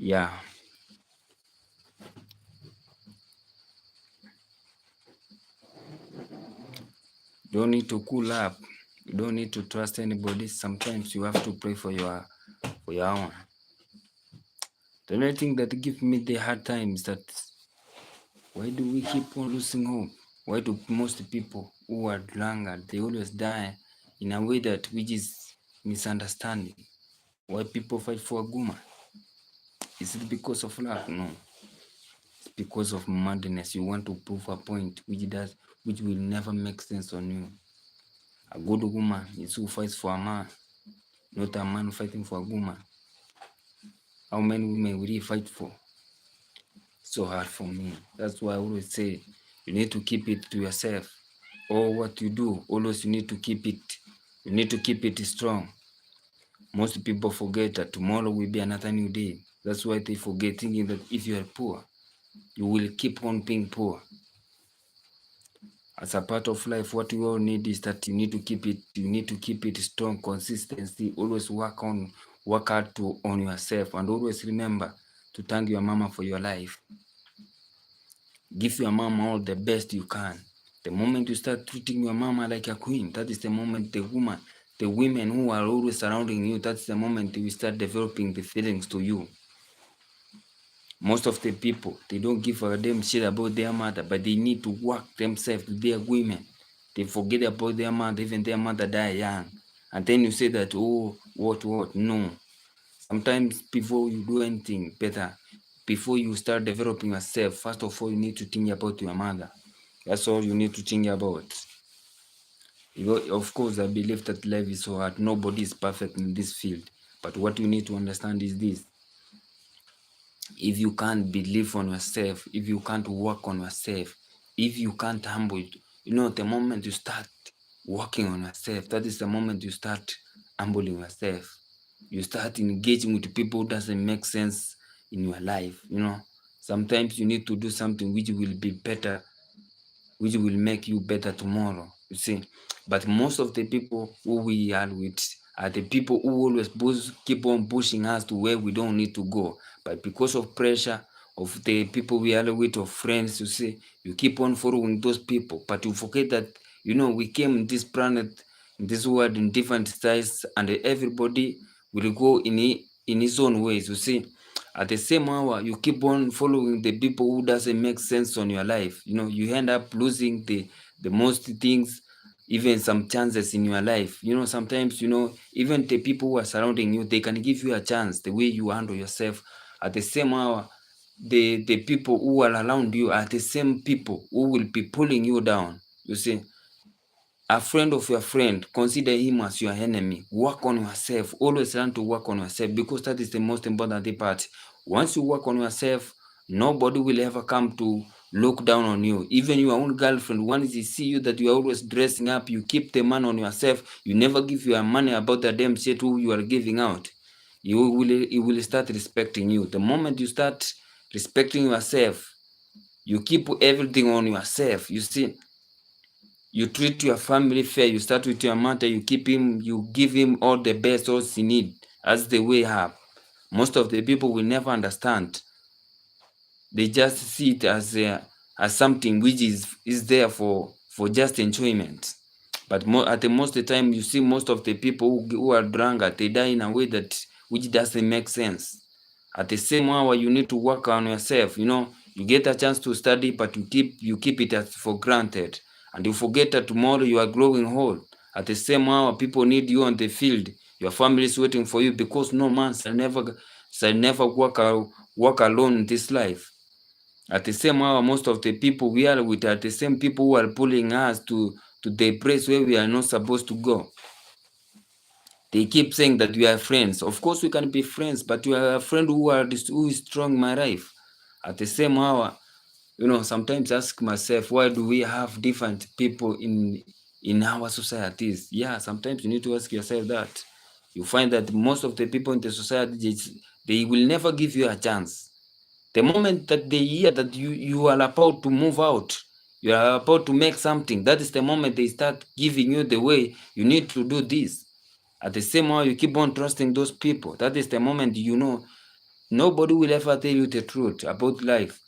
Yeah. Don't need to cool up. You don't need to trust anybody. Sometimes you have to pray for your own. The only thing that gives me the hard time is that why do we keep on losing hope? Why do most people who are drunk, they always die in a way that which is misunderstanding? Why people fight for a woman? Is it because of love? No. It's because of madness. You want to prove a point which will never make sense on you. A good woman is who fights for a man, not a man fighting for a woman. How many women will he fight for? So hard for me. That's why I always say you need to keep it to yourself. Or what you do, always you need to keep it. You need to keep it strong. Most people forget that tomorrow will be another new day. That's why they forget, thinking that if you are poor, you will keep on being poor. As a part of life, what you all need is that you need to keep it strong, consistency, always work hard on yourself, and always remember to thank your mama for your life. Give your mama all the best you can. The moment you start treating your mama like a queen, that is the moment the women who are always surrounding you, that's the moment you start developing the feelings to you. Most of the people, they don't give a damn shit about their mother, but they need to work themselves to their women. They forget about their mother, even their mother die young. And then you say that, oh, what? No. Sometimes before you do anything better, before you start developing yourself, first of all, you need to think about your mother. That's all you need to think about. Of course, I believe that life is so hard. Nobody is perfect in this field. But what you need to understand is this. If you can't believe on yourself, if you can't work on yourself, if you can't humble it, the moment you start working on yourself, that is the moment you start humbling yourself. You start engaging with people who doesn't make sense in your life. Sometimes you need to do something which will be better, which will make you better tomorrow, you see. But most of the people who we are with are the people who always keep on pushing us to where we don't need to go. But because of pressure of the people we are with, of friends, you see, you keep on following those people. But you forget that, we came in this planet, in this world, in different styles, and everybody will go in his own ways, you see. At the same hour, you keep on following the people who doesn't make sense on your life. You end up losing the most things, even some chances in your life. Sometimes, even the people who are surrounding you, they can give you a chance the way you handle yourself. At the same hour, the people who are around you are the same people who will be pulling you down. You see, a friend of your friend, consider him as your enemy. Work on yourself. Always learn to work on yourself, because that is the most important part. Once you work on yourself, nobody will ever come to look down on you. Even your own girlfriend, once they see you that you are always dressing up, you keep the money on yourself, you never give your money about the damn shit who you are giving out, he will start respecting you. The moment you start respecting yourself, you keep everything on yourself. You see, you treat your family fair. You start with your mother. You give him all the best, all he need. That's the way up. Most of the people will never understand. They just see it as something which is there for just enjoyment. But at the most of the time, you see most of the people who are drunk, they die in a way which doesn't make sense. At the same hour, you need to work on yourself. You get a chance to study, but you keep it as for granted, and you forget that tomorrow you are growing old. At the same hour, people need you on the field. Your family is waiting for you, because no man shall never walk alone in this life. At the same hour, most of the people we are with are the same people who are pulling us to the place where we are not supposed to go. They keep saying that we are friends. Of course, we can be friends, but you are a friend who is strong in my life. At the same hour, sometimes ask myself, why do we have different people in our societies? Yeah, sometimes you need to ask yourself that. You find that most of the people in the society, they will never give you a chance. The moment that they hear that you are about to move out, you are about to make something, that is the moment they start giving you the way you need to do this. At the same hour, you keep on trusting those people. That is the moment Nobody will ever tell you the truth about life.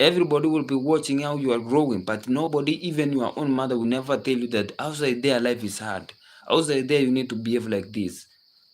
Everybody will be watching how you are growing, but nobody, even your own mother, will never tell you that outside there life is hard. Outside there you need to behave like this.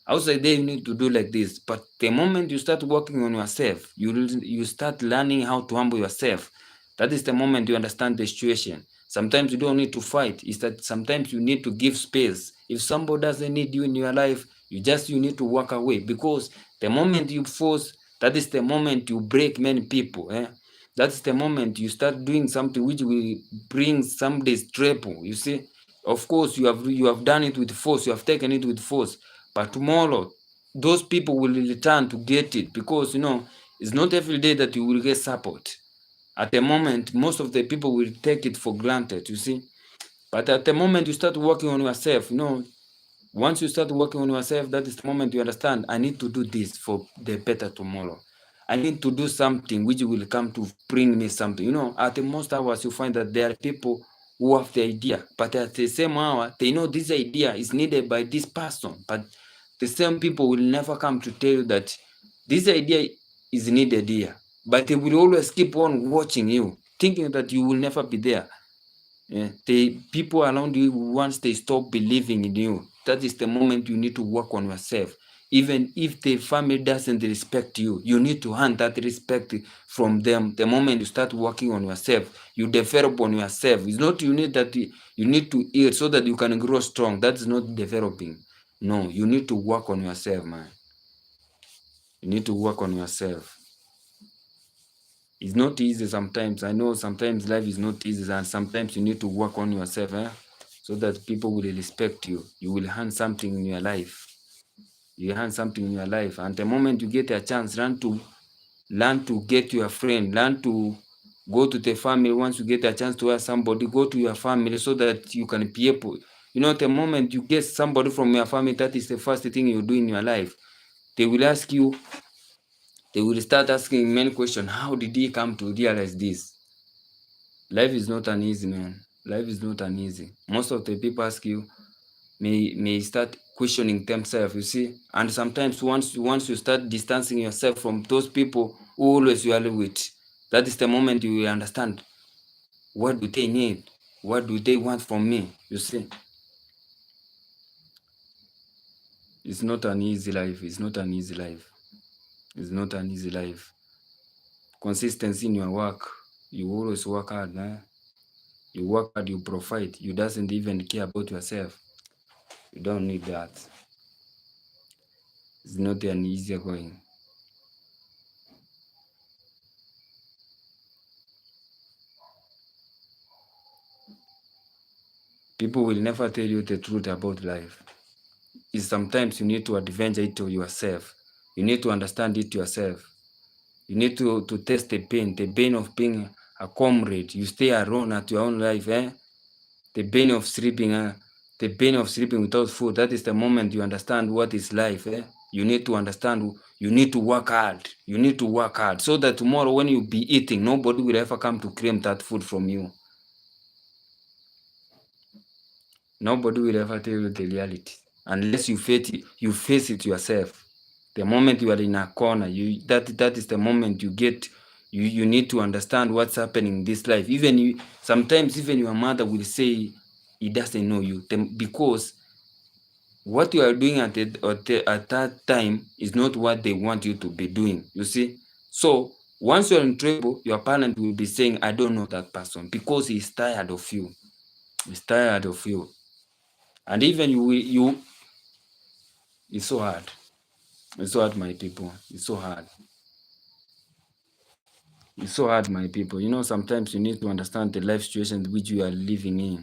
Outside there you need to do like this. But the moment you start working on yourself, you start learning how to humble yourself. That is the moment you understand the situation. Sometimes you don't need to fight. It's that sometimes you need to give space. If somebody doesn't need you in your life, you need to walk away, because the moment you force, that is the moment you break many people. That's the moment you start doing something which will bring somebody's trouble. You see, of course, you have done it with force, you have taken it with force, but tomorrow those people will return to get it, because it's not every day that you will get support. At the moment, most of the people will take it for granted. You see, but at the moment you start working on yourself, once you start working on yourself, that is the moment you understand, I need to do this for the better tomorrow. I need to do something which will come to bring me something. At the most hours, you find that there are people who have the idea, but at the same hour, they know this idea is needed by this person. But the same people will never come to tell you that this idea is needed here. But they will always keep on watching you, thinking that you will never be there. The people around you, once they stop believing in you, that is the moment you need to work on yourself. Even if the family doesn't respect you, you need to earn that respect from them. The moment you start working on yourself, you develop on yourself. It's not you need to eat so that you can grow strong. That's not developing. No, you need to work on yourself, man. You need to work on yourself. It's not easy sometimes. I know sometimes life is not easy, and sometimes you need to work on yourself, so that people will respect you. You will earn something in your life. You earn something in your life. And the moment you get a chance, learn to get your friend, learn to go to the family. Once you get a chance to ask somebody, go to your family so that you can be able. The moment you get somebody from your family, that is the first thing you do in your life. They will ask you, they will start asking many questions. How did he come to realize this? Life is not an easy, man. Life is not an easy. Most of the people ask you may start questioning themselves, you see. And sometimes once you start distancing yourself from those people who always you are with, that is the moment you will understand, what do they need? What do they want from me? You see. It's not an easy life. It's not an easy life. It's not an easy life. Consistency in your work. You always work hard, man. You work hard, you provide. You doesn't even care about yourself. You don't need that. It's not an easier going. People will never tell you the truth about life. It's sometimes you need to adventure it to yourself. You need to understand it yourself. You need to taste the pain of being a comrade. You stay alone at your own life, The pain of sleeping, without food. That is the moment you understand what is life, You need to understand, you need to work hard. You need to work hard so that tomorrow when you be eating, nobody will ever come to claim that food from you. Nobody will ever tell you the reality unless you face it yourself. The moment you are in a corner, that is the moment you need to understand what's happening in this life. Sometimes even your mother will say he doesn't know you, because what you are doing at that time is not what they want you to be doing. You see, so once you're in trouble, your parent will be saying, I don't know that person, because he's tired of you. He's tired of you. And even it's so hard. It's so hard, my people. It's so hard. It's so hard, my people. Sometimes you need to understand the life situation which you are living in.